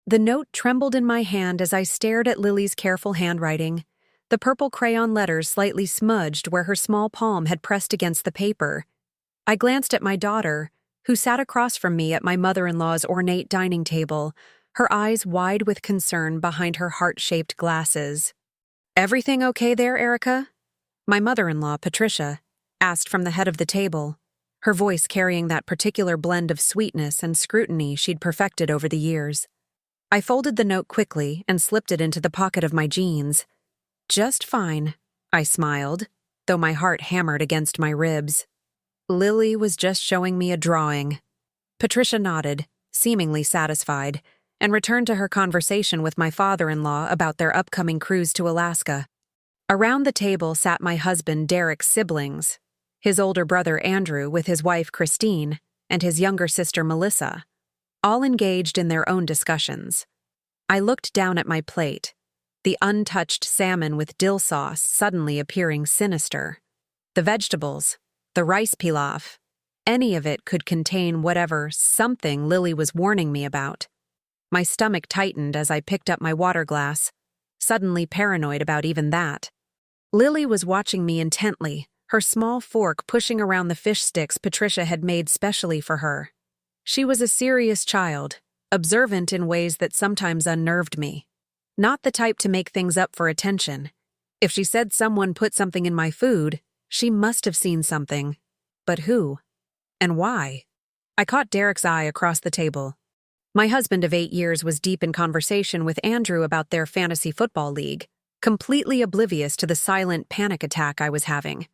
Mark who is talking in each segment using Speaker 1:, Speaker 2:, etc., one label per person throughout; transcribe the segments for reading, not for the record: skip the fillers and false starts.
Speaker 1: The note trembled in my hand as I stared at Lily's careful handwriting, the purple crayon letters slightly smudged where her small palm had pressed against the paper. I glanced at my daughter, who sat across from me at my mother-in-law's ornate dining table, her eyes wide with concern behind her heart-shaped glasses. "Everything okay there, Erica?" My mother-in-law, Patricia, asked from the head of the table, her voice carrying that particular blend of sweetness and scrutiny she'd perfected over the years. I folded the note quickly and slipped it into the pocket of my jeans. "Just fine," I smiled, though my heart hammered against my ribs. Lily was just showing me a drawing. Patricia nodded, seemingly satisfied, and returned to her conversation with my father-in-law about their upcoming cruise to Alaska. Around the table sat my husband Derek's siblings, his older brother Andrew with his wife Christine, and his younger sister Melissa, all engaged in their own discussions. I looked down at my plate, the untouched salmon with dill sauce suddenly appearing sinister. The vegetables, the rice pilaf, any of it could contain whatever something Lily was warning me about. My stomach tightened as I picked up my water glass, suddenly paranoid about even that. Lily was watching me intently, her small fork pushing around the fish sticks Patricia had made specially for her. She was a serious child, observant in ways that sometimes unnerved me. Not the type to make things up for attention. If she said someone put something in my food, she must have seen something. But who? And why? I caught Derek's eye across the table. My husband of 8 years was deep in conversation with Andrew about their fantasy football league, completely oblivious to the silent panic attack I was having.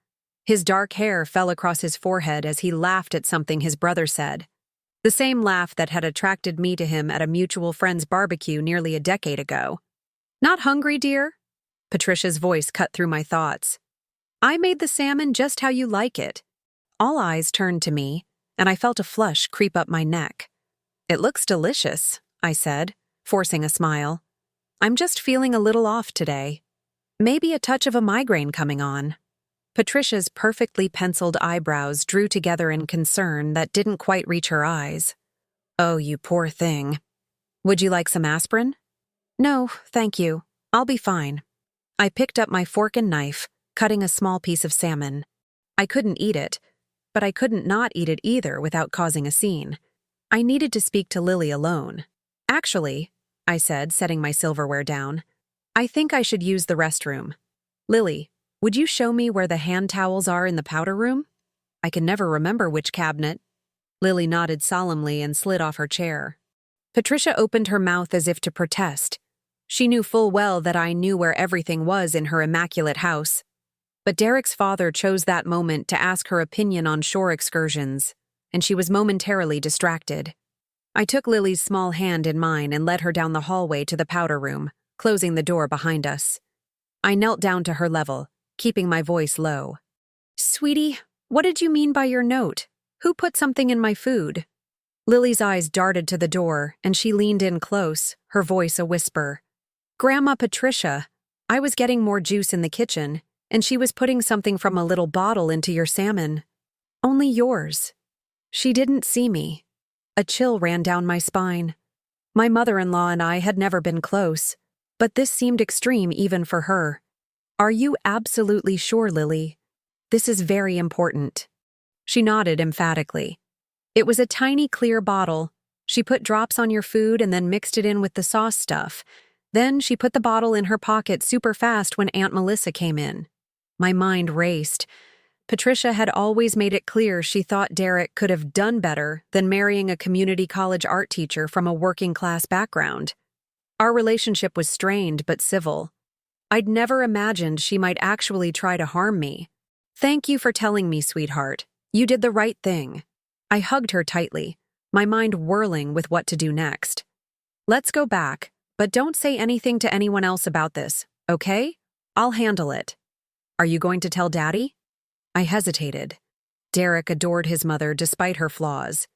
Speaker 1: His dark hair fell across his forehead as he laughed at something his brother said. The same laugh that had attracted me to him at a mutual friend's barbecue nearly a decade ago. "Not hungry, dear?" Patricia's voice cut through my thoughts. "I made the salmon just how you like it." All eyes turned to me, and I felt a flush creep up my neck. "It looks delicious," I said, forcing a smile. "I'm just feeling a little off today. Maybe a touch of a migraine coming on." Patricia's perfectly penciled eyebrows drew together in concern that didn't quite reach her eyes. "Oh, you poor thing. Would you like some aspirin?" "No, thank you. I'll be fine." I picked up my fork and knife, cutting a small piece of salmon. I couldn't eat it, but I couldn't not eat it either without causing a scene. I needed to speak to Lily alone. "Actually," I said, setting my silverware down, "I think I should use the restroom. Lily, would you show me where the hand towels are in the powder room? I can never remember which cabinet." Lily nodded solemnly and slid off her chair. Patricia opened her mouth as if to protest. She knew full well that I knew where everything was in her immaculate house. But Derek's father chose that moment to ask her opinion on shore excursions, and she was momentarily distracted. I took Lily's small hand in mine and led her down the hallway to the powder room, closing the door behind us. I knelt down to her level, keeping my voice low. "Sweetie, what did you mean by your note? Who put something in my food?" Lily's eyes darted to the door, and she leaned in close, her voice a whisper. "Grandma Patricia, I was getting more juice in the kitchen, and she was putting something from a little bottle into your salmon. Only yours." She didn't see me. A chill ran down my spine. My mother-in-law and I had never been close, but this seemed extreme even for her. "Are you absolutely sure, Lily? This is very important." She nodded emphatically. "It was a tiny clear bottle. She put drops on your food and then mixed it in with the sauce stuff. Then she put the bottle in her pocket super fast when Aunt Melissa came in." My mind raced. Patricia had always made it clear she thought Derek could have done better than marrying a community college art teacher from a working-class background. Our relationship was strained but civil. I'd never imagined she might actually try to harm me. "Thank you for telling me, sweetheart. You did the right thing." I hugged her tightly, my mind whirling with what to do next. "Let's go back, but don't say anything to anyone else about this, okay? I'll handle it." "Are you going to tell Daddy?" I hesitated. Derek adored his mother despite her flaws.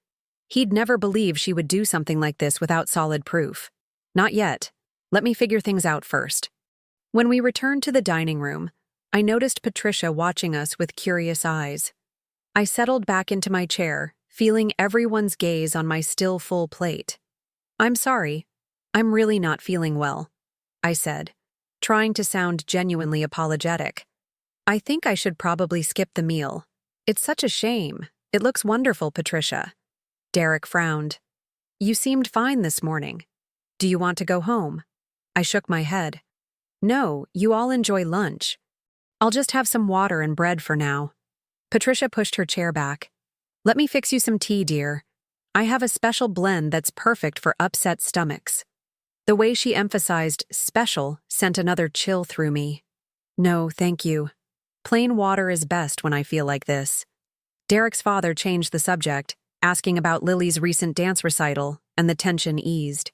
Speaker 1: He'd never believe she would do something like this without solid proof. "Not yet. Let me figure things out first." When we returned to the dining room, I noticed Patricia watching us with curious eyes. I settled back into my chair, feeling everyone's gaze on my still full plate. "I'm sorry. I'm really not feeling well, I said, trying to sound genuinely apologetic. I think I should probably skip the meal. It's such a shame. It looks wonderful, Patricia. Derek frowned. You seemed fine this morning. Do you want to go home? I shook my head. No, you all enjoy lunch. I'll just have some water and bread for now. Patricia pushed her chair back. Let me fix you some tea, dear. I have a special blend that's perfect for upset stomachs. The way she emphasized special sent another chill through me. No, thank you. Plain water is best when I feel like this. Derek's father changed the subject, asking about Lily's recent dance recital, and the tension eased.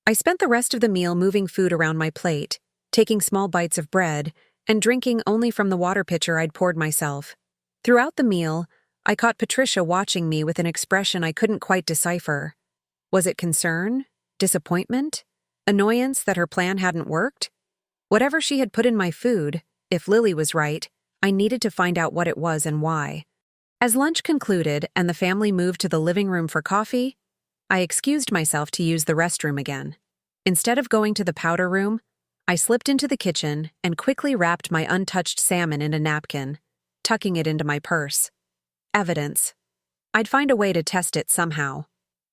Speaker 1: I spent the rest of the meal moving food around my plate, taking small bites of bread, and drinking only from the water pitcher I'd poured myself. Throughout the meal, I caught Patricia watching me with an expression I couldn't quite decipher. Was it concern? Disappointment? Annoyance that her plan hadn't worked? Whatever she had put in my food, if Lily was right, I needed to find out what it was and why. As lunch concluded and the family moved to the living room for coffee, I excused myself to use the restroom again. Instead of going to the powder room, I slipped into the kitchen and quickly wrapped my untouched salmon in a napkin, tucking it into my purse. Evidence. I'd find a way to test it somehow.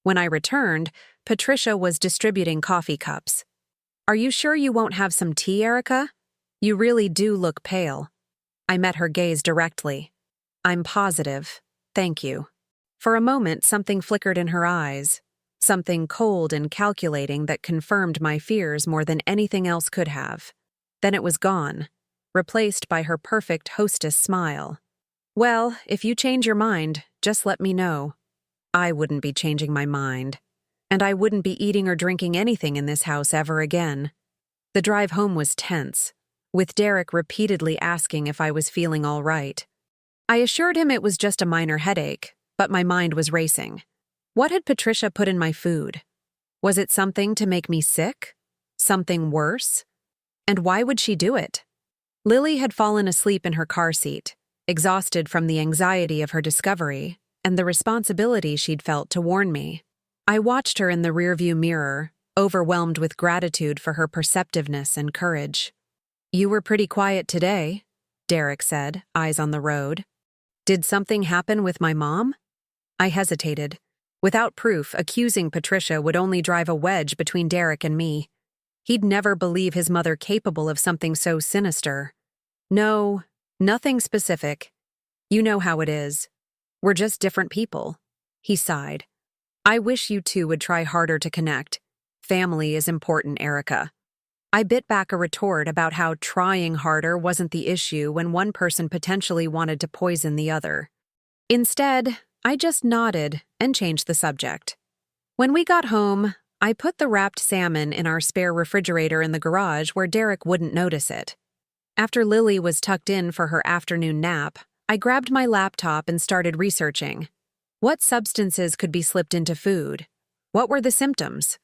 Speaker 1: When I returned, Patricia was distributing coffee cups. Are you sure you won't have some tea, Erica? You really do look pale. I met her gaze directly. I'm positive. Thank you. For a moment, something flickered in her eyes. Something cold and calculating that confirmed my fears more than anything else could have. Then it was gone, replaced by her perfect hostess smile. Well, if you change your mind, just let me know. I wouldn't be changing my mind. And I wouldn't be eating or drinking anything in this house ever again. The drive home was tense, with Derek repeatedly asking if I was feeling all right. I assured him it was just a minor headache, but my mind was racing. What had Patricia put in my food? Was it something to make me sick? Something worse? And why would she do it? Lily had fallen asleep in her car seat, exhausted from the anxiety of her discovery and the responsibility she'd felt to warn me. I watched her in the rearview mirror, overwhelmed with gratitude for her perceptiveness and courage. You were pretty quiet today, Derek said, eyes on the road. Did something happen with my mom? I hesitated. Without proof, accusing Patricia would only drive a wedge between Derek and me. He'd never believe his mother capable of something so sinister. No, nothing specific. You know how it is. We're just different people. He sighed. I wish you two would try harder to connect. Family is important, Erica. I bit back a retort about how trying harder wasn't the issue when one person potentially wanted to poison the other. Instead, I just nodded and changed the subject. When we got home, I put the wrapped salmon in our spare refrigerator in the garage where Derek wouldn't notice it. After Lily was tucked in for her afternoon nap, I grabbed my laptop and started researching. What substances could be slipped into food? What were the symptoms?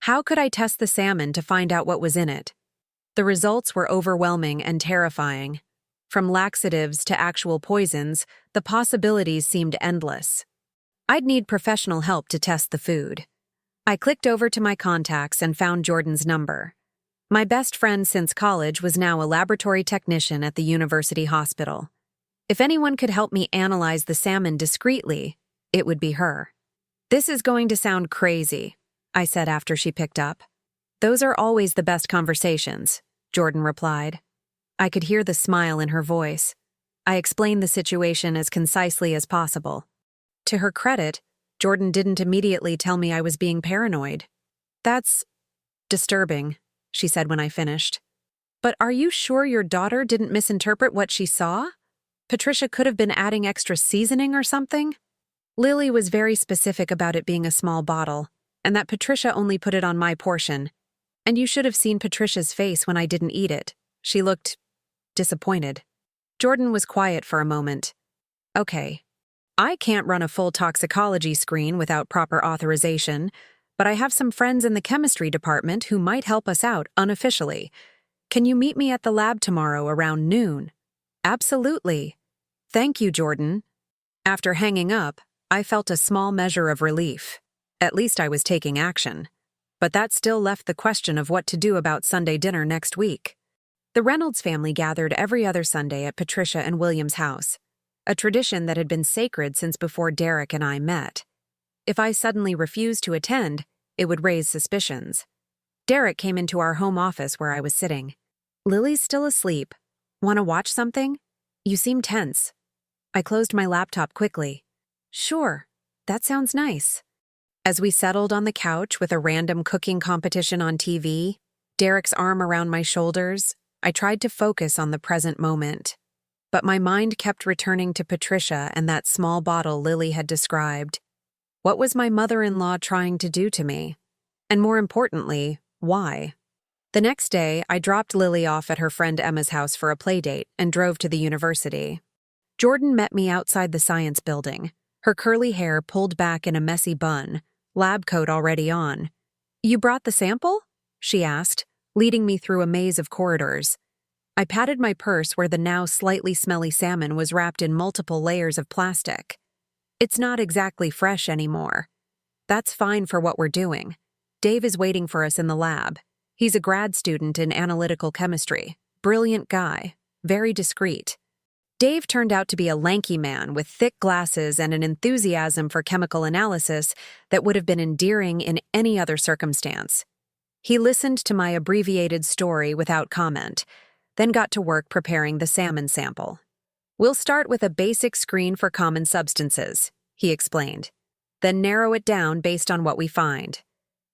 Speaker 1: How could I test the salmon to find out what was in it? The results were overwhelming and terrifying. From laxatives to actual poisons, the possibilities seemed endless. I'd need professional help to test the food. I clicked over to my contacts and found Jordan's number. My best friend since college was now a laboratory technician at the university hospital. If anyone could help me analyze the salmon discreetly, it would be her. This is going to sound crazy, I said after she picked up. Those are always the best conversations, Jordan replied. I could hear the smile in her voice. I explained the situation as concisely as possible. To her credit, Jordan didn't immediately tell me I was being paranoid. That's disturbing, she said when I finished. But are you sure your daughter didn't misinterpret what she saw? Patricia could have been adding extra seasoning or something? Lily was very specific about it being a small bottle, and that Patricia only put it on my portion. And you should have seen Patricia's face when I didn't eat it. She looked disappointed. Jordan was quiet for a moment. Okay, I can't run a full toxicology screen without proper authorization, but I have some friends in the chemistry department who might help us out unofficially. Can you meet me at the lab tomorrow around noon? Absolutely. Thank you, Jordan. After hanging up, I felt a small measure of relief. At least I was taking action. But that still left the question of what to do about Sunday dinner next week. The Reynolds family gathered every other Sunday at Patricia and William's house, a tradition that had been sacred since before Derek and I met. If I suddenly refused to attend, it would raise suspicions. Derek came into our home office where I was sitting. "Lily's still asleep. Want to watch something? You seem tense." I closed my laptop quickly. "Sure, that sounds nice." As we settled on the couch with a random cooking competition on TV, Derek's arm around my shoulders, I tried to focus on the present moment. But my mind kept returning to Patricia and that small bottle Lily had described. What was my mother-in-law trying to do to me? And more importantly, why? The next day, I dropped Lily off at her friend Emma's house for a playdate and drove to the university. Jordan met me outside the science building, her curly hair pulled back in a messy bun, lab coat already on. "You brought the sample?" she asked, leading me through a maze of corridors. I patted my purse where the now slightly smelly salmon was wrapped in multiple layers of plastic. "It's not exactly fresh anymore." "That's fine for what we're doing. Dave is waiting for us in the lab. He's a grad student in analytical chemistry. Brilliant guy. Very discreet." Dave turned out to be a lanky man with thick glasses and an enthusiasm for chemical analysis that would have been endearing in any other circumstance. He listened to my abbreviated story without comment, then got to work preparing the salmon sample. "We'll start with a basic screen for common substances," he explained, "then narrow it down based on what we find.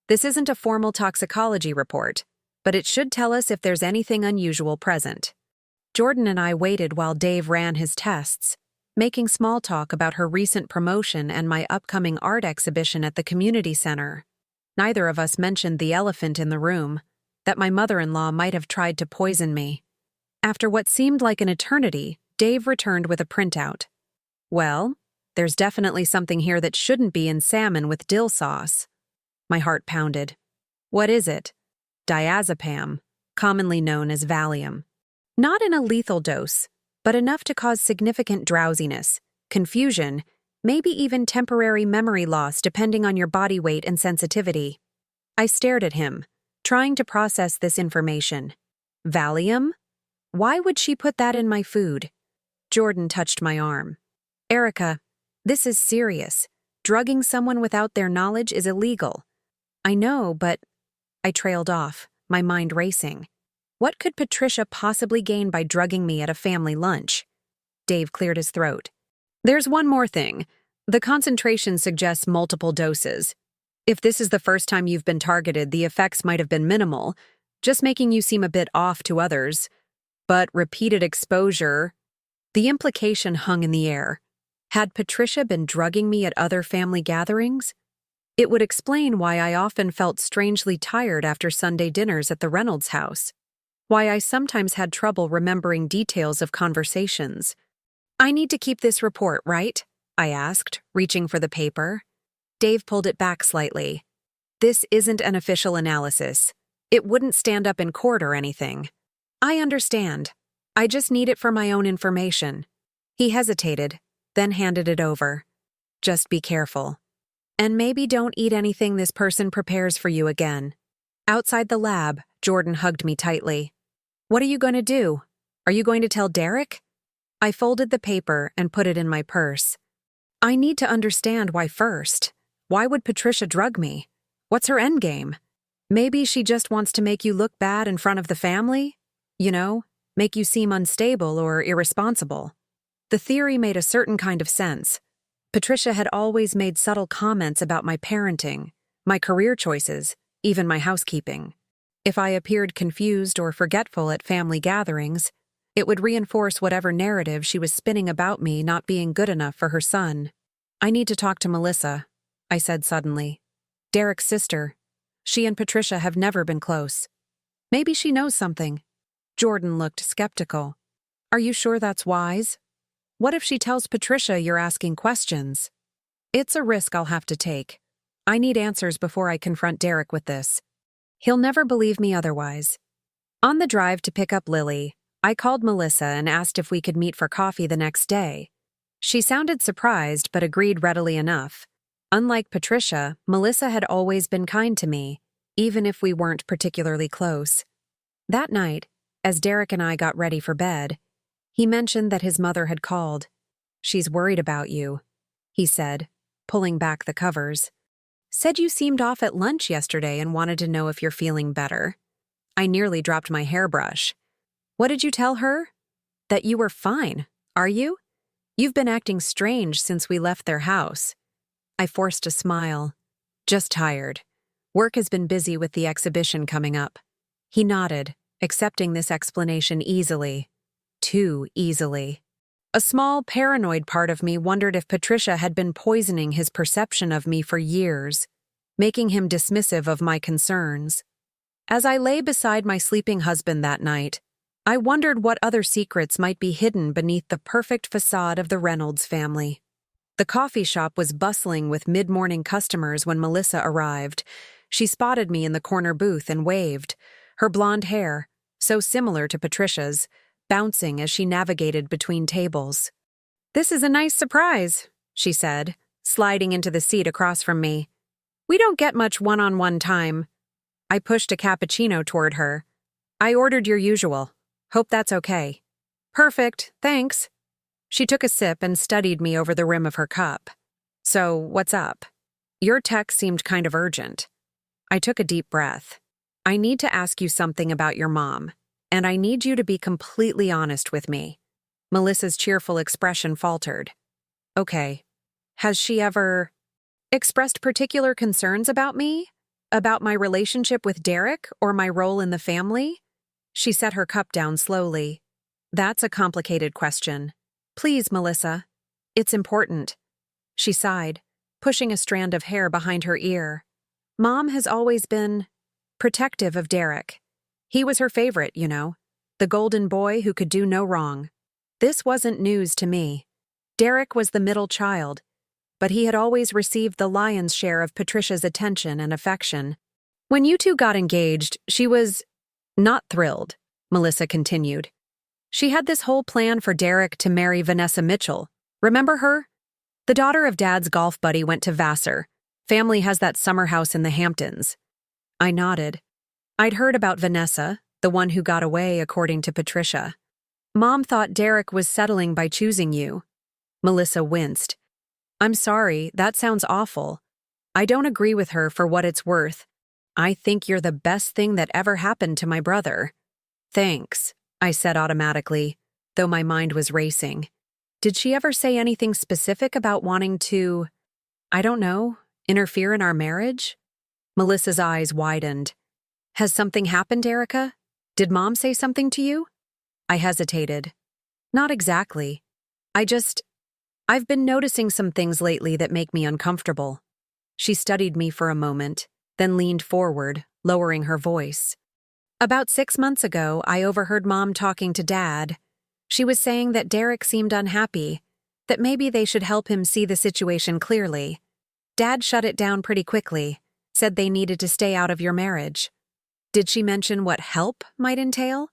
Speaker 1: This isn't a formal toxicology report, but it should tell us if there's anything unusual present." Jordan and I waited while Dave ran his tests, making small talk about her recent promotion and my upcoming art exhibition at the community center. Neither of us mentioned the elephant in the room, that my mother-in-law might have tried to poison me. After what seemed like an eternity, Dave returned with a printout. "Well, there's definitely something here that shouldn't be in salmon with dill sauce." My heart pounded. "What is it?" "Diazepam, commonly known as Valium. Not in a lethal dose, but enough to cause significant drowsiness, confusion, maybe even temporary memory loss depending on your body weight and sensitivity." I stared at him, trying to process this information. Valium? Why would she put that in my food? Jordan touched my arm. "Erica, this is serious. Drugging someone without their knowledge is illegal." "I know, but..." I trailed off, my mind racing. What could Patricia possibly gain by drugging me at a family lunch? Dave cleared his throat. "There's one more thing. The concentration suggests multiple doses. If this is the first time you've been targeted, the effects might have been minimal, just making you seem a bit off to others. But repeated exposure..." The implication hung in the air. Had Patricia been drugging me at other family gatherings? It would explain why I often felt strangely tired after Sunday dinners at the Reynolds house. Why I sometimes had trouble remembering details of conversations. "I need to keep this report, right?" I asked, reaching for the paper. Dave pulled it back slightly. "This isn't an official analysis. It wouldn't stand up in court or anything." "I understand. I just need it for my own information." He hesitated, then handed it over. "Just be careful. And maybe don't eat anything this person prepares for you again." Outside the lab, Jordan hugged me tightly. "What are you going to do? Are you going to tell Derek?" I folded the paper and put it in my purse. "I need to understand why first. Why would Patricia drug me? What's her endgame? Maybe she just wants to make you look bad in front of the family? You know, make you seem unstable or irresponsible." The theory made a certain kind of sense. Patricia had always made subtle comments about my parenting, my career choices, even my housekeeping. If I appeared confused or forgetful at family gatherings, it would reinforce whatever narrative she was spinning about me not being good enough for her son. "I need to talk to Melissa," I said suddenly. "Derek's sister. She and Patricia have never been close. Maybe she knows something." Jordan looked skeptical. "Are you sure that's wise? What if she tells Patricia you're asking questions?" "It's a risk I'll have to take. I need answers before I confront Derek with this. He'll never believe me otherwise." On the drive to pick up Lily, I called Melissa and asked if we could meet for coffee the next day. She sounded surprised but agreed readily enough. Unlike Patricia, Melissa had always been kind to me. even if we weren't particularly close. That night, as Derek and I got ready for bed, he mentioned that his mother had called. "She's worried about you," he said, pulling back the covers. "Said you seemed off at lunch yesterday and wanted to know if you're feeling better." I nearly dropped my hairbrush. "What did you tell her?" "That you were fine. Are you? You've been acting strange since we left their house." I forced a smile. "Just tired. Work has been busy with the exhibition coming up." He nodded, accepting this explanation easily. Too easily. A small, paranoid part of me wondered if Patricia had been poisoning his perception of me for years, making him dismissive of my concerns. As I lay beside my sleeping husband that night, I wondered what other secrets might be hidden beneath the perfect facade of the Reynolds family. The coffee shop was bustling with mid-morning customers when Melissa arrived. She spotted me in the corner booth and waved, her blonde hair, so similar to Patricia's, bouncing as she navigated between tables. "This is a nice surprise," she said, sliding into the seat across from me. "We don't get much one-on-one time." I pushed a cappuccino toward her. "I ordered your usual. Hope that's okay." "Perfect, thanks." She took a sip and studied me over the rim of her cup. "So, what's up? Your text seemed kind of urgent." I took a deep breath. "I need to ask you something about your mom, and I need you to be completely honest with me." Melissa's cheerful expression faltered. "Okay. Has she ever expressed particular concerns about me? About my relationship with Derek or my role in the family?" She set her cup down slowly. "That's a complicated question. Please, Melissa. It's important." She sighed, pushing a strand of hair behind her ear. "Mom has always been protective of Derek. He was her favorite, you know, the golden boy who could do no wrong. This wasn't news to me. Derek was the middle child, but he had always received the lion's share of Patricia's attention and affection. When you two got engaged, she was not thrilled," Melissa continued. "She had this whole plan for Derek to marry Vanessa Mitchell. Remember her? The daughter of Dad's golf buddy went to Vassar. Family has that summer house in the Hamptons." I nodded. I'd heard about Vanessa, the one who got away according to Patricia. "Mom thought Derek was settling by choosing you." Melissa winced. "I'm sorry, that sounds awful. I don't agree with her for what it's worth. I think you're the best thing that ever happened to my brother." "Thanks," I said automatically, though my mind was racing. Did she ever say anything specific about wanting to, I don't know, interfere in our marriage? Melissa's eyes widened. "Has something happened, Erica? Did Mom say something to you?" I hesitated. "Not exactly. I've been noticing some things lately that make me uncomfortable." She studied me for a moment, then leaned forward, lowering her voice. "About 6 months ago, I overheard Mom talking to Dad. She was saying that Derek seemed unhappy, that maybe they should help him see the situation clearly. Dad shut it down pretty quickly, said they needed to stay out of your marriage." "Did she mention what help might entail?"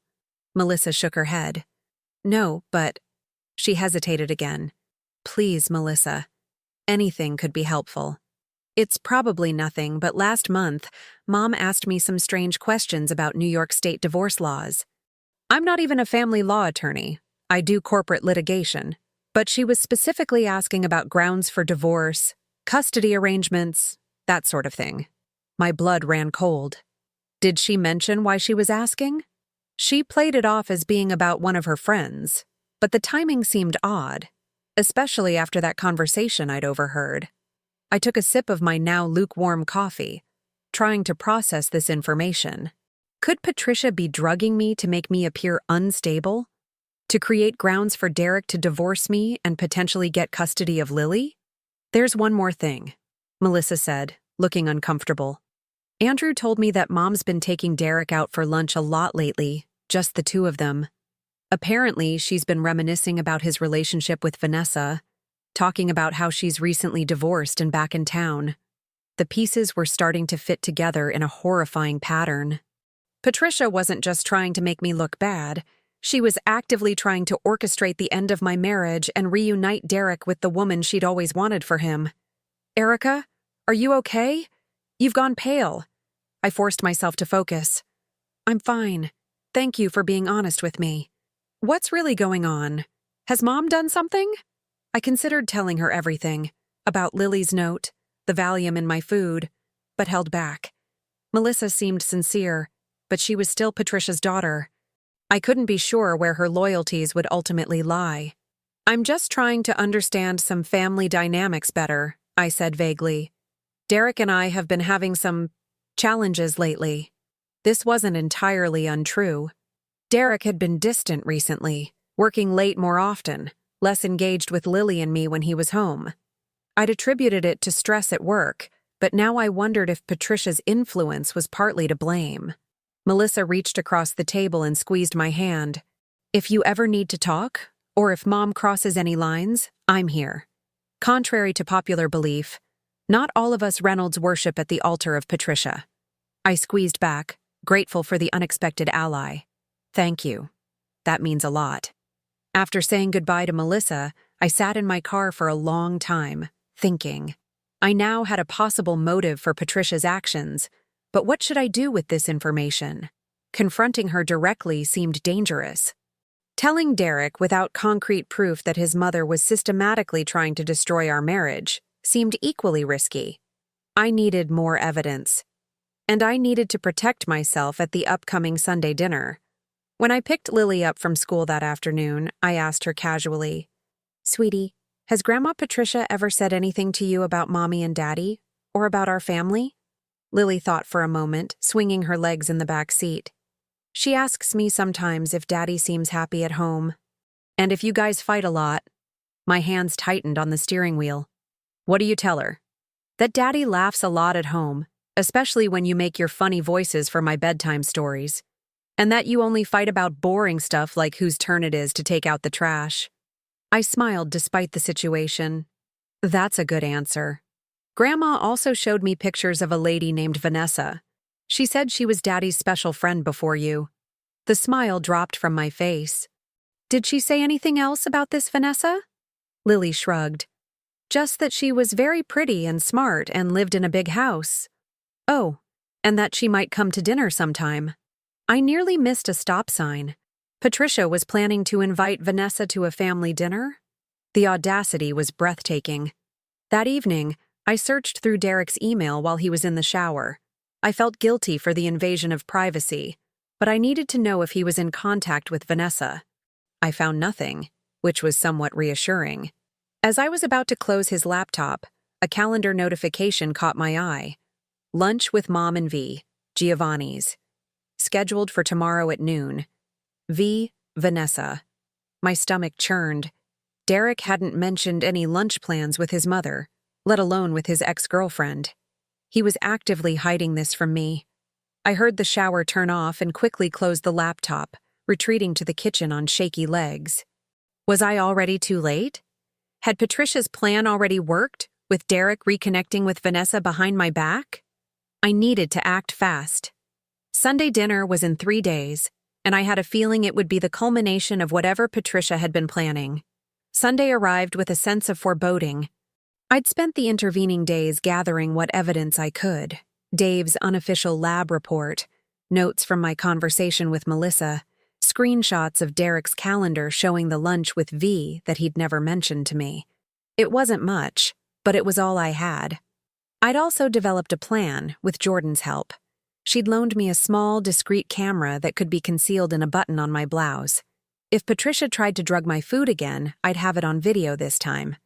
Speaker 1: Melissa shook her head. "No, but..." She hesitated again. "Please, Melissa. Anything could be helpful." "It's probably nothing, but last month, Mom asked me some strange questions about New York State divorce laws. I'm not even a family law attorney. I do corporate litigation. But she was specifically asking about grounds for divorce, custody arrangements, that sort of thing." My blood ran cold. "Did she mention why she was asking?" She played it off as being about one of her friends, but the timing seemed odd, especially after that conversation I'd overheard. I took a sip of my now lukewarm coffee, trying to process this information. Could Patricia be drugging me to make me appear unstable? To create grounds for Derek to divorce me and potentially get custody of Lily? "There's one more thing," Melissa said, looking uncomfortable. "Andrew told me that Mom's been taking Derek out for lunch a lot lately, just the two of them. Apparently, she's been reminiscing about his relationship with Vanessa, talking about how she's recently divorced and back in town. The pieces were starting to fit together in a horrifying pattern. Patricia wasn't just trying to make me look bad. She was actively trying to orchestrate the end of my marriage and reunite Derek with the woman she'd always wanted for him. Erica, are you okay? You've gone pale." I forced myself to focus. I'm fine. Thank you for being honest with me. What's really going on? Has Mom done something? I considered telling her everything, about Lily's note, the Valium in my food, but held back. Melissa seemed sincere, but she was still Patricia's daughter. I couldn't be sure where her loyalties would ultimately lie. I'm just trying to understand some family dynamics better, I said vaguely. Derek and I have been having some challenges lately. This wasn't entirely untrue. Derek had been distant recently, working late more often, less engaged with Lily and me when he was home. I'd attributed it to stress at work, but now I wondered if Patricia's influence was partly to blame. Melissa reached across the table and squeezed my hand. If you ever need to talk, or if Mom crosses any lines, I'm here. Contrary to popular belief, not all of us Reynolds worship at the altar of Patricia. I squeezed back, grateful for the unexpected ally. Thank you. That means a lot. After saying goodbye to Melissa, I sat in my car for a long time, thinking. I now had a possible motive for Patricia's actions, but what should I do with this information? Confronting her directly seemed dangerous. Telling Derek without concrete proof that his mother was systematically trying to destroy our marriage seemed equally risky. I needed more evidence. And I needed to protect myself at the upcoming Sunday dinner. When I picked Lily up from school that afternoon, I asked her casually, "Sweetie, has Grandma Patricia ever said anything to you about Mommy and Daddy, or about our family?" Lily thought for a moment, swinging her legs in the back seat. "She asks me sometimes if Daddy seems happy at home. And if you guys fight a lot." My hands tightened on the steering wheel. "What do you tell her?" "That Daddy laughs a lot at home, especially when you make your funny voices for my bedtime stories. And that you only fight about boring stuff like whose turn it is to take out the trash." I smiled despite the situation. That's a good answer. Grandma also showed me pictures of a lady named Vanessa. She said she was Daddy's special friend before you. The smile dropped from my face. "Did she say anything else about this Vanessa?" Lily shrugged. "Just that she was very pretty and smart and lived in a big house. Oh, and that she might come to dinner sometime." I nearly missed a stop sign. Patricia was planning to invite Vanessa to a family dinner? The audacity was breathtaking. That evening, I searched through Derek's email while he was in the shower. I felt guilty for the invasion of privacy, but I needed to know if he was in contact with Vanessa. I found nothing, which was somewhat reassuring. As I was about to close his laptop, a calendar notification caught my eye. Lunch with Mom and V, Giovanni's. Scheduled for tomorrow at noon. V, Vanessa. My stomach churned. Derek hadn't mentioned any lunch plans with his mother, let alone with his ex-girlfriend. He was actively hiding this from me. I heard the shower turn off and quickly closed the laptop, retreating to the kitchen on shaky legs. Was I already too late? Had Patricia's plan already worked, with Derek reconnecting with Vanessa behind my back? I needed to act fast. Sunday dinner was in 3 days, and I had a feeling it would be the culmination of whatever Patricia had been planning. Sunday arrived with a sense of foreboding. I'd spent the intervening days gathering what evidence I could. Dave's unofficial lab report, notes from my conversation with Melissa, screenshots of Derek's calendar showing the lunch with V that he'd never mentioned to me. It wasn't much, but it was all I had. I'd also developed a plan, with Jordan's help. She'd loaned me a small, discreet camera that could be concealed in a button on my blouse. If Patricia tried to drug my food again, I'd have it on video this time.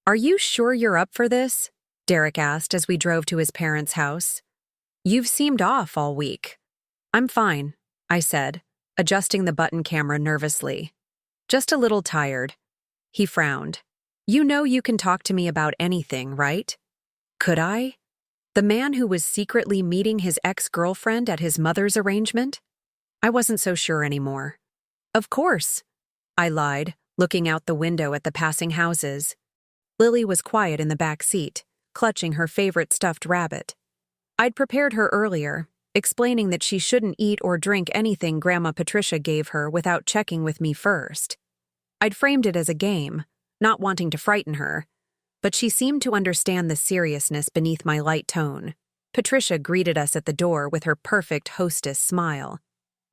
Speaker 1: "Are you sure you're up for this?" Derek asked as we drove to his parents' house. "You've seemed off all week." "I'm fine," I said, adjusting the button camera nervously. "Just a little tired." He frowned. "You know you can talk to me about anything, right?" Could I? The man who was secretly meeting his ex-girlfriend at his mother's arrangement? I wasn't so sure anymore. "Of course," I lied, looking out the window at the passing houses. Lily was quiet in the back seat, clutching her favorite stuffed rabbit. I'd prepared her earlier, explaining that she shouldn't eat or drink anything Grandma Patricia gave her without checking with me first. I'd framed it as a game, not wanting to frighten her, but she seemed to understand the seriousness beneath my light tone. Patricia greeted us at the door with her perfect hostess smile.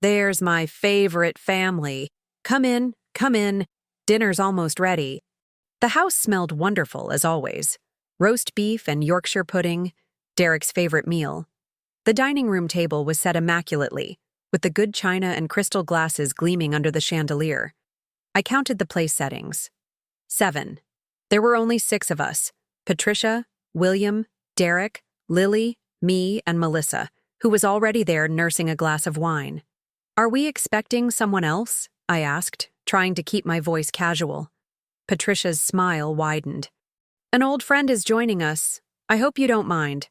Speaker 1: "There's my favorite family. Come in, come in. Dinner's almost ready." The house smelled wonderful, as always. Roast beef and Yorkshire pudding, Derek's favorite meal. The dining room table was set immaculately, with the good china and crystal glasses gleaming under the chandelier. I counted the place settings. 7. There were only 6 of us: Patricia, William, Derek, Lily, me, and Melissa, who was already there nursing a glass of wine. "Are we expecting someone else?" I asked, trying to keep my voice casual. Patricia's smile widened. "An old friend is joining us. I hope you don't mind."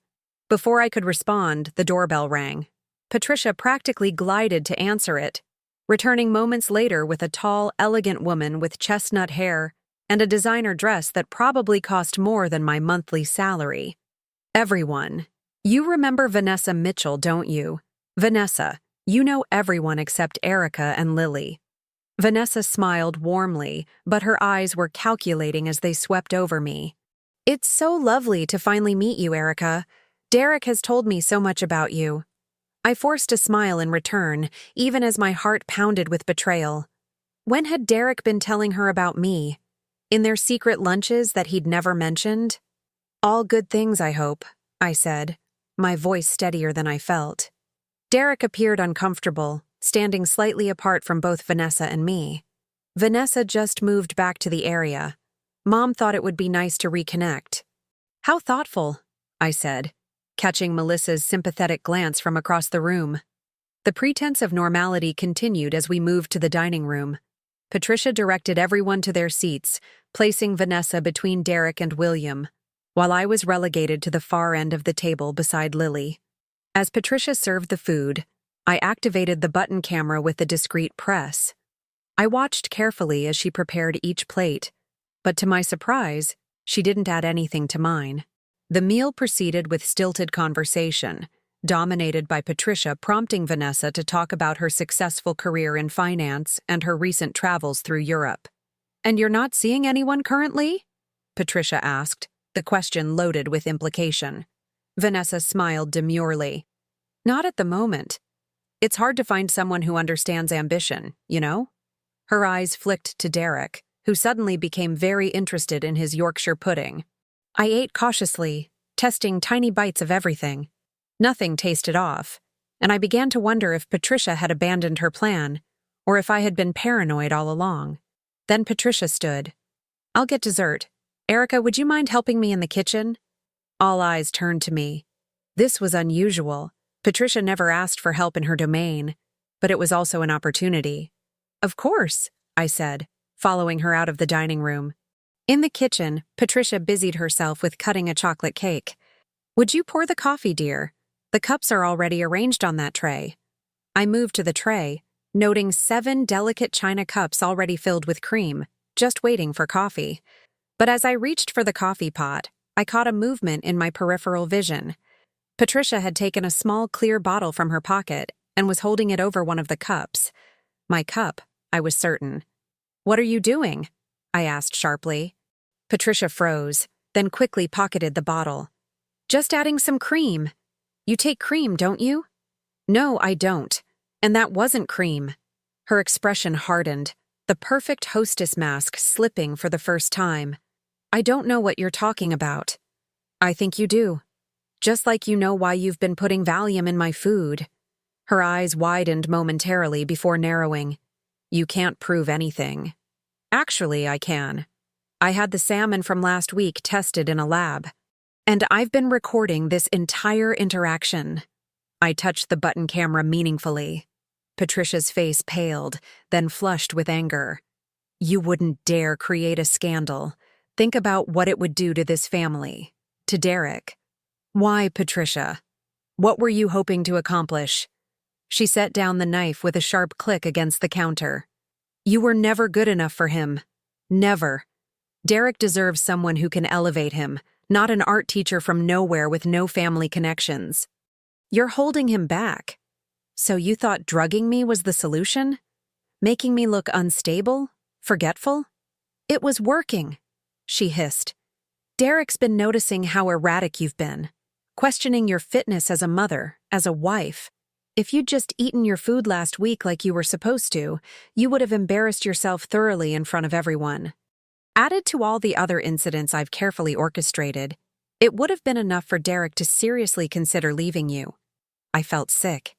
Speaker 1: Before I could respond, the doorbell rang. Patricia practically glided to answer it, returning moments later with a tall, elegant woman with chestnut hair and a designer dress that probably cost more than my monthly salary. "Everyone. You remember Vanessa Mitchell, don't you? Vanessa, you know everyone except Erica and Lily." Vanessa smiled warmly, but her eyes were calculating as they swept over me. "It's so lovely to finally meet you, Erica. Derek has told me so much about you." I forced a smile in return, even as my heart pounded with betrayal. When had Derek been telling her about me? In their secret lunches that he'd never mentioned? "All good things, I hope," I said, my voice steadier than I felt. Derek appeared uncomfortable, standing slightly apart from both Vanessa and me. Vanessa just moved back to the area. Mom thought it would be nice to reconnect. "How thoughtful," I said, catching Melissa's sympathetic glance from across the room. The pretense of normality continued as we moved to the dining room. Patricia directed everyone to their seats, placing Vanessa between Derek and William, while I was relegated to the far end of the table beside Lily. As Patricia served the food, I activated the button camera with the discreet press. I watched carefully as she prepared each plate, but to my surprise, she didn't add anything to mine. The meal proceeded with stilted conversation, dominated by Patricia prompting Vanessa to talk about her successful career in finance and her recent travels through Europe. "And you're not seeing anyone currently?" Patricia asked, the question loaded with implication. Vanessa smiled demurely. "Not at the moment. It's hard to find someone who understands ambition, you know?" Her eyes flicked to Derek, who suddenly became very interested in his Yorkshire pudding. I ate cautiously, testing tiny bites of everything. Nothing tasted off, and I began to wonder if Patricia had abandoned her plan, or if I had been paranoid all along. Then Patricia stood. "I'll get dessert. Erica, would you mind helping me in the kitchen?" All eyes turned to me. This was unusual. Patricia never asked for help in her domain, but it was also an opportunity. "Of course," I said, following her out of the dining room. In the kitchen, Patricia busied herself with cutting a chocolate cake. "Would you pour the coffee, dear? The cups are already arranged on that tray." I moved to the tray, noting 7 delicate china cups already filled with cream, just waiting for coffee. But as I reached for the coffee pot, I caught a movement in my peripheral vision. Patricia had taken a small clear bottle from her pocket and was holding it over one of the cups. My cup, I was certain. "What are you doing?" I asked sharply. Patricia froze, then quickly pocketed the bottle. "Just adding some cream. You take cream, don't you?" "No, I don't. And that wasn't cream." Her expression hardened, the perfect hostess mask slipping for the first time. "I don't know what you're talking about." "I think you do. Just like you know why you've been putting Valium in my food." Her eyes widened momentarily before narrowing. "You can't prove anything." "Actually, I can. I had the salmon from last week tested in a lab. And I've been recording this entire interaction." I touched the button camera meaningfully. Patricia's face paled, then flushed with anger. "You wouldn't dare create a scandal. Think about what it would do to this family. To Derek." "Why, Patricia? What were you hoping to accomplish?" She set down the knife with a sharp click against the counter. "You were never good enough for him. Never. Derek deserves someone who can elevate him, not an art teacher from nowhere with no family connections. You're holding him back. So you thought drugging me was the solution? Making me look unstable? Forgetful? It was working," she hissed. "Derek's been noticing how erratic you've been. questioning your fitness as a mother, as a wife. If you'd just eaten your food last week like you were supposed to, you would have embarrassed yourself thoroughly in front of everyone. Added to all the other incidents I've carefully orchestrated, it would have been enough for Derek to seriously consider leaving you. I felt sick.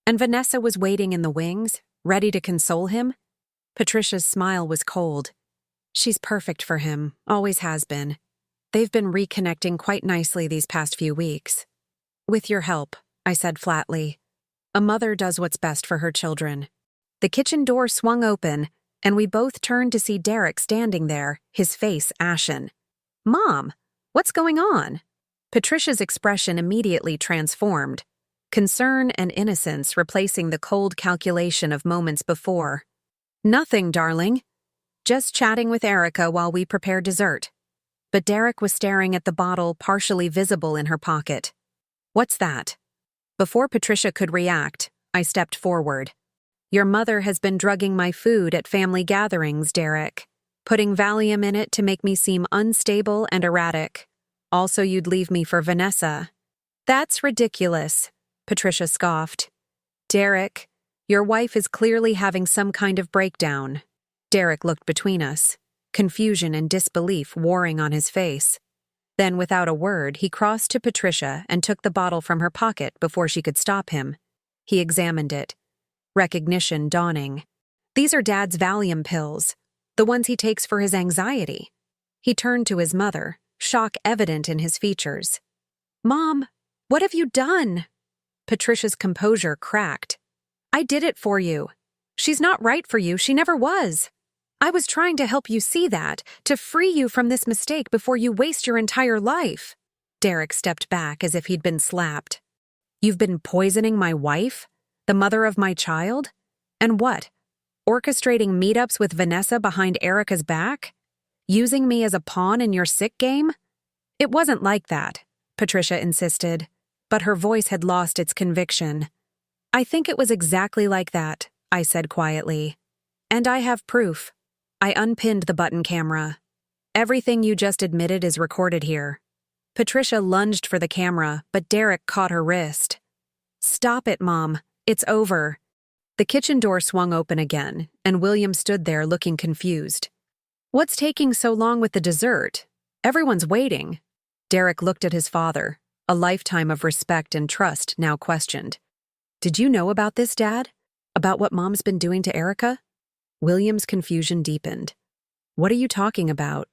Speaker 1: And Vanessa was waiting in the wings, ready to console him. Patricia's smile was cold. She's perfect for him, always has been. They've been reconnecting quite nicely these past few weeks. With your help, I said flatly. A mother does what's best for her children. The kitchen door swung open, and we both turned to see Derek standing there, his face ashen. Mom, what's going on? Patricia's expression immediately transformed, concern and innocence replacing the cold calculation of moments before. Nothing, darling. Just chatting with Erica while we prepare dessert. But Derek was staring at the bottle partially visible in her pocket. What's that? Before Patricia could react, I stepped forward. Your mother has been drugging my food at family gatherings, Derek, putting Valium in it to make me seem unstable and erratic. Also, you'd leave me for Vanessa. That's ridiculous, Patricia scoffed. Derek, your wife is clearly having some kind of breakdown. Derek looked between us, confusion and disbelief warring on his face. Then, without a word, he crossed to Patricia and took the bottle from her pocket before she could stop him. He examined it. Recognition dawning. These are Dad's Valium pills, the ones he takes for his anxiety. He turned to his mother, shock evident in his features. Mom, what have you done? Patricia's composure cracked. I did it for you. She's not right for you, she never was. I was trying to help you see that, to free you from this mistake before you waste your entire life. Derek stepped back as if he'd been slapped. You've been poisoning my wife? The mother of my child? And what? Orchestrating meetups with Vanessa behind Erica's back? Using me as a pawn in your sick game? It wasn't like that, Patricia insisted, but her voice had lost its conviction. I think it was exactly like that, I said quietly. And I have proof. I unpinned the button camera. Everything you just admitted is recorded here. Patricia lunged for the camera, but Derek caught her wrist. Stop it, Mom. It's over. The kitchen door swung open again, and William stood there looking confused. What's taking so long with the dessert? Everyone's waiting. Derek looked at his father, a lifetime of respect and trust now questioned. Did you know about this, Dad? About what Mom's been doing to Erica? William's confusion deepened. What are you talking about?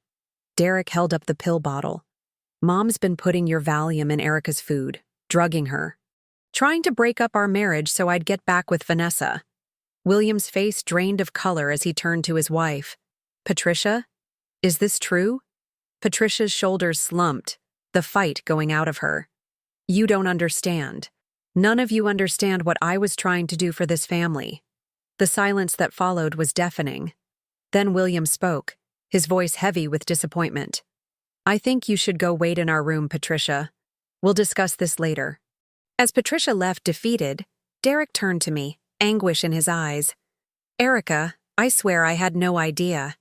Speaker 1: Derek held up the pill bottle. Mom's been putting your Valium in Erica's food, drugging her. Trying to break up our marriage so I'd get back with Vanessa. William's face drained of color as he turned to his wife. Patricia? Is this true? Patricia's shoulders slumped, the fight going out of her. You don't understand. None of you understand what I was trying to do for this family. The silence that followed was deafening. Then William spoke, his voice heavy with disappointment. I think you should go wait in our room, Patricia. We'll discuss this later. As Patricia left defeated, Derek turned to me, anguish in his eyes. Erica, I swear I had no idea.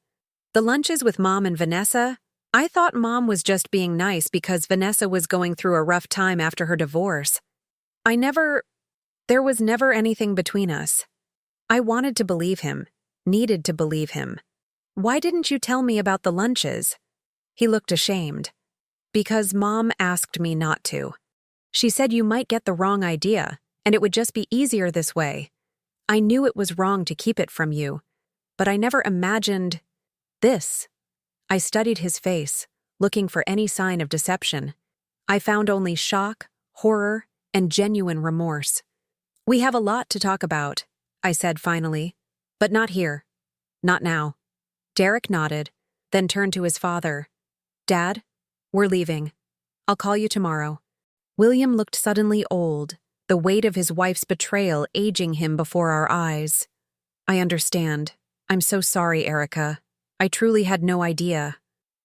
Speaker 1: The lunches with Mom and Vanessa, I thought Mom was just being nice because Vanessa was going through a rough time after her divorce. There was never anything between us. I wanted to believe him, needed to believe him. Why didn't you tell me about the lunches? He looked ashamed. Because Mom asked me not to. She said you might get the wrong idea, and it would just be easier this way. I knew it was wrong to keep it from you, but I never imagined this. I studied his face, looking for any sign of deception. I found only shock, horror, and genuine remorse. We have a lot to talk about, I said finally, but not here. Not now. Derek nodded, then turned to his father. Dad, we're leaving. I'll call you tomorrow. William looked suddenly old, the weight of his wife's betrayal aging him before our eyes. I understand. I'm so sorry, Erica. I truly had no idea.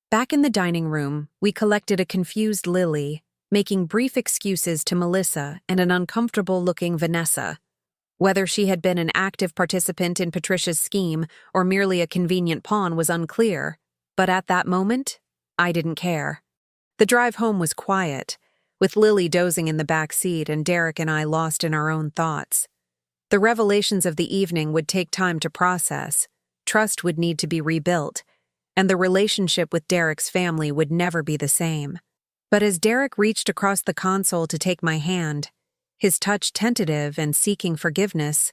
Speaker 1: Back in the dining room, we collected a confused Lily, making brief excuses to Melissa and an uncomfortable-looking Vanessa. Whether she had been an active participant in Patricia's scheme or merely a convenient pawn was unclear, but at that moment, I didn't care. The drive home was quiet. with Lily dozing in the back seat and Derek and I lost in our own thoughts. The revelations of the evening would take time to process, trust would need to be rebuilt, and the relationship with Derek's family would never be the same. But as Derek reached across the console to take my hand, his touch tentative and seeking forgiveness,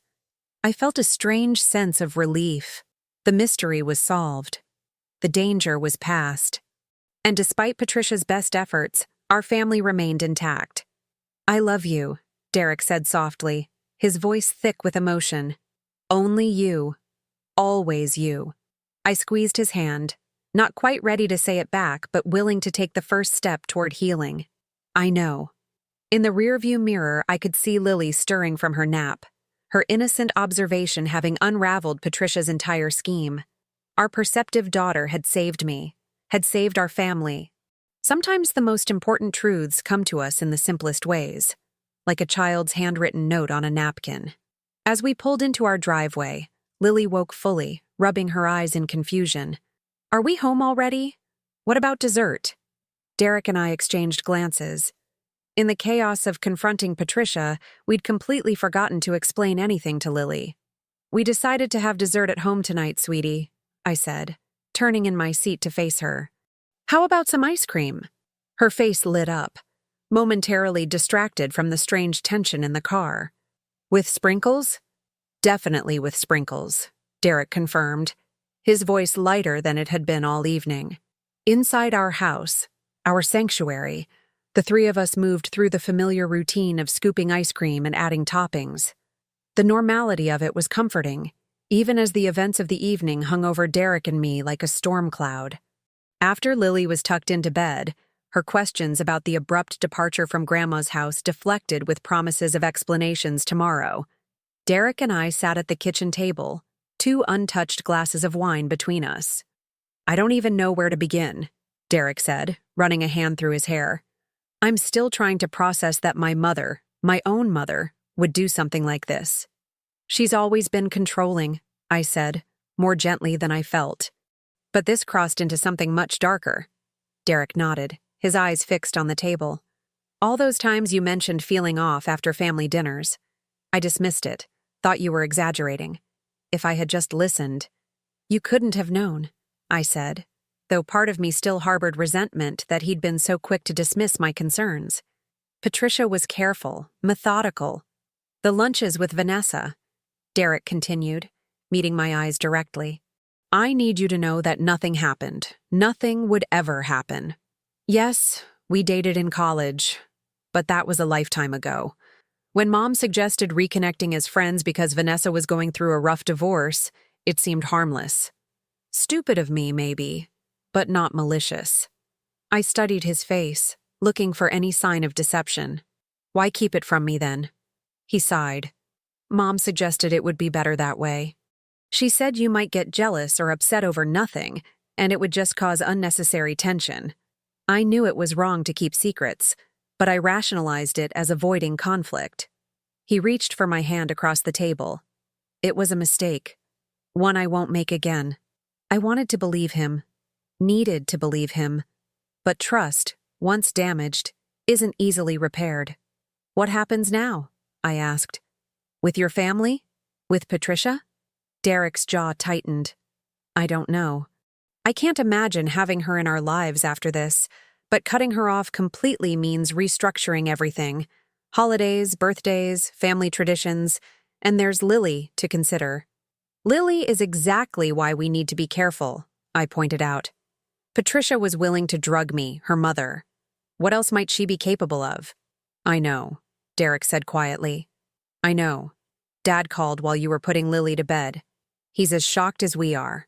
Speaker 1: I felt a strange sense of relief. The mystery was solved. The danger was past. And despite Patricia's best efforts, our family remained intact. "I love you," Derek said softly, his voice thick with emotion. "Only you. Always you." I squeezed his hand, not quite ready to say it back, but willing to take the first step toward healing. "I know." In the rearview mirror, I could see Lily stirring from her nap, her innocent observation having unraveled Patricia's entire scheme. Our perceptive daughter had saved me, had saved our family. Sometimes the most important truths come to us in the simplest ways, like a child's handwritten note on a napkin. As we pulled into our driveway, Lily woke fully, rubbing her eyes in confusion. "Are we home already? What about dessert?" Derek and I exchanged glances. In the chaos of confronting Patricia, we'd completely forgotten to explain anything to Lily. "We decided to have dessert at home tonight, sweetie," I said, turning in my seat to face her. "How about some ice cream?" Her face lit up, momentarily distracted from the strange tension in the car. "With sprinkles?" "Definitely with sprinkles," Derek confirmed, his voice lighter than it had been all evening. Inside our house, our sanctuary, the three of us moved through the familiar routine of scooping ice cream and adding toppings. The normality of it was comforting, even as the events of the evening hung over Derek and me like a storm cloud. After Lily was tucked into bed, her questions about the abrupt departure from Grandma's house deflected with promises of explanations tomorrow. Derek and I sat at the kitchen table, 2 untouched glasses of wine between us. "I don't even know where to begin," Derek said, running a hand through his hair. "I'm still trying to process that my mother, my own mother, would do something like this." "She's always been controlling," I said, more gently than I felt. "But this crossed into something much darker." Derek nodded, his eyes fixed on the table. "All those times you mentioned feeling off after family dinners. I dismissed it, thought you were exaggerating. If I had just listened." "You couldn't have known," I said, though part of me still harbored resentment that he'd been so quick to dismiss my concerns. "Patricia was careful, methodical. The lunches with Vanessa," Derek continued, meeting my eyes directly. "I need you to know that nothing happened. Nothing would ever happen. Yes, we dated in college, but that was a lifetime ago. When Mom suggested reconnecting as friends because Vanessa was going through a rough divorce, it seemed harmless. Stupid of me, maybe, but not malicious." I studied his face, looking for any sign of deception. "Why keep it from me then?" He sighed. "Mom suggested it would be better that way. She said you might get jealous or upset over nothing, and it would just cause unnecessary tension. I knew it was wrong to keep secrets, but I rationalized it as avoiding conflict." He reached for my hand across the table. "It was a mistake. One I won't make again." I wanted to believe him, needed to believe him, but trust, once damaged, isn't easily repaired. "What happens now?" I asked. "With your family? With Patricia?" Derek's jaw tightened. "I don't know. I can't imagine having her in our lives after this, but cutting her off completely means restructuring everything. Holidays, birthdays, family traditions, and there's Lily to consider." "Lily is exactly why we need to be careful," I pointed out. "Patricia was willing to drug me, her mother. What else might she be capable of?" "I know," Derek said quietly. "I know. Dad called while you were putting Lily to bed. He's as shocked as we are.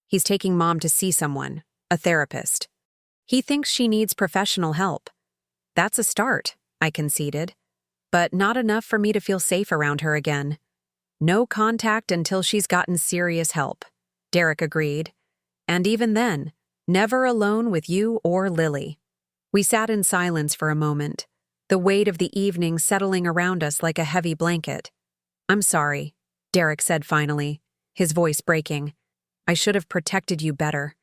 Speaker 1: He's taking Mom to see someone, a therapist. He thinks she needs professional help." "That's a start," I conceded, "but not enough for me to feel safe around her again." "No contact until she's gotten serious help," Derek agreed. "And even then, never alone with you or Lily." We sat in silence for a moment, the weight of the evening settling around us like a heavy blanket. "I'm sorry," Derek said finally, his voice breaking. "I should have protected you better.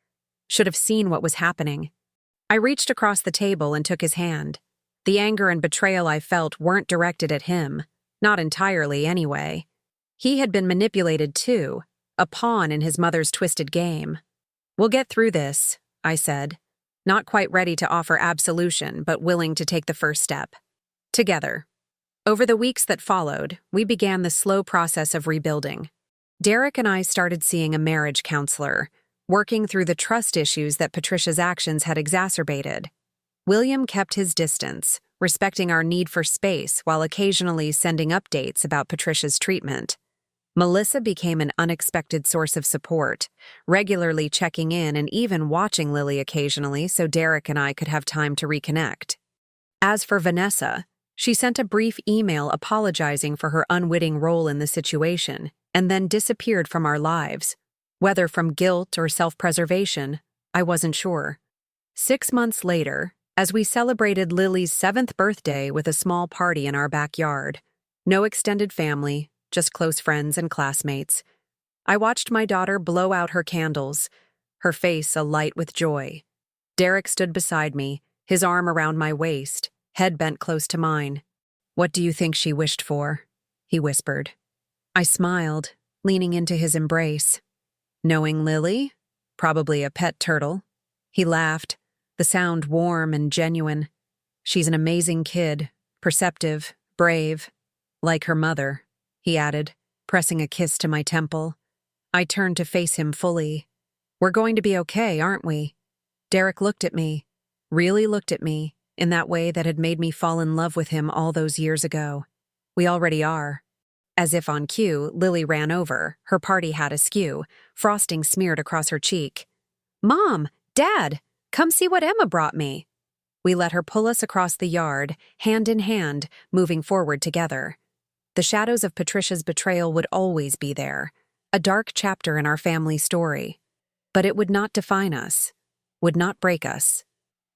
Speaker 1: Should have seen what was happening." I reached across the table and took his hand. The anger and betrayal I felt weren't directed at him, not entirely anyway. He had been manipulated too, a pawn in his mother's twisted game. "We'll get through this," I said, not quite ready to offer absolution, but willing to take the first step. Together. Over the weeks that followed, we began the slow process of rebuilding. Derek and I started seeing a marriage counselor, working through the trust issues that Patricia's actions had exacerbated. William kept his distance, respecting our need for space while occasionally sending updates about Patricia's treatment. Melissa became an unexpected source of support, regularly checking in and even watching Lily occasionally so Derek and I could have time to reconnect. As for Vanessa, she sent a brief email apologizing for her unwitting role in the situation and then disappeared from our lives. Whether from guilt or self-preservation, I wasn't sure. 6 months later, as we celebrated Lily's 7th birthday with a small party in our backyard, no extended family, just close friends and classmates, I watched my daughter blow out her candles, her face alight with joy. Derek stood beside me, his arm around my waist, head bent close to mine. "What do you think she wished for?" he whispered. I smiled, leaning into his embrace. "Knowing Lily? Probably a pet turtle." He laughed, the sound warm and genuine. "She's an amazing kid, perceptive, brave, like her mother," he added, pressing a kiss to my temple. I turned to face him fully. "We're going to be okay, aren't we?" Derek looked at me, really looked at me, in that way that had made me fall in love with him all those years ago. "We already are." As if on cue, Lily ran over, her party hat askew, frosting smeared across her cheek. "Mom! Dad! Come see what Emma brought me." We let her pull us across the yard, hand in hand, moving forward together. The shadows of Patricia's betrayal would always be there, a dark chapter in our family story. But it would not define us, would not break us.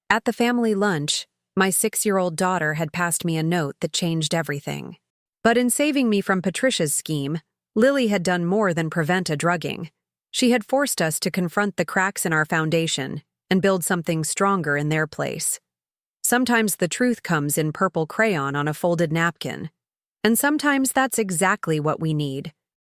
Speaker 1: At the family lunch, my 6-year-old daughter had passed me a note that changed everything. But in saving me from Patricia's scheme, Lily had done more than prevent a drugging. She had forced us to confront the cracks in our foundation and build something stronger in their place. Sometimes the truth comes in purple crayon on a folded napkin. And sometimes that's exactly what we need,